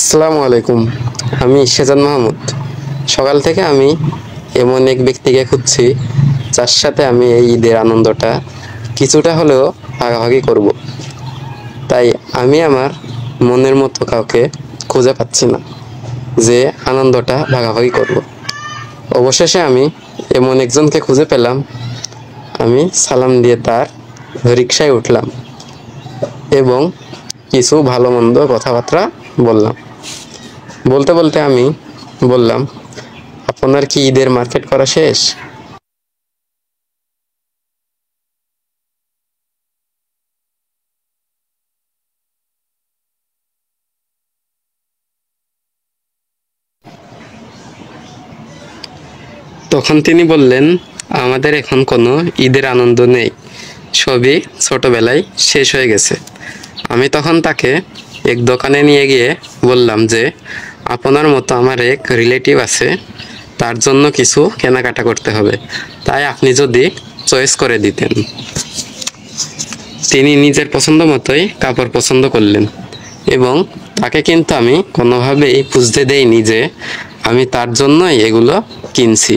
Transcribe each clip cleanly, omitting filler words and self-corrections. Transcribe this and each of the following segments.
আসসালামু আলাইকুম। আমি সেজান মাহমুদ। সকাল থেকে আমি এমন এক ব্যক্তিকে খুঁজছি যার সাথে আমি এই ঈদের আনন্দটা কিছুটা হলেও ভাগাভাগি করব। তাই আমি আমার মনের মতো কাউকে খুঁজে পাচ্ছি না যে আনন্দটা ভাগাভাগি করব। অবশেষে আমি এমন একজনকে খুঁজে পেলাম। আমি সালাম দিয়ে তার রিকশায় উঠলাম এবং কিছু ভালো মন্দ কথাবার্তা বললাম। বলতে বলতে আমি বললাম, আপনার কি ঈদের মার্কেট করা শেষ? তখন তিনি বললেন, আমাদের এখন কোনো ঈদের আনন্দ নেই, সবই ছোটবেলায় শেষ হয়ে গেছে। আমি তখন তাকে এক দোকানে নিয়ে গিয়ে বললাম যে আপনার মতো আমার এক রিলেটিভ আছে, তার জন্য কিছু কেনাকাটা করতে হবে, তাই আপনি যদি চয়েস করে দিতেন। তিনি নিজের পছন্দ মতোই কাপড় পছন্দ করলেন এবং তাকে কিন্তু আমি কোনোভাবেই বুঝতে দেইনি যে আমি তার জন্যই এগুলো কিনছি।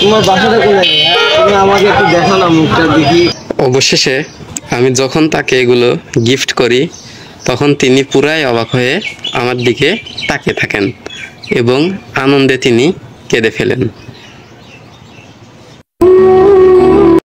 তোমার বাসাটা কোথায়? তুমি আমাকে একটু দেখো না, মুখটা দেখি। অবশেষে আমি যখন তাকে এগুলো গিফট করি তখন তিনি পুরাই অবাক হয়ে আমার দিকে তাকিয়ে থাকেন এবং আনন্দে তিনি কেঁদে ফেলেন।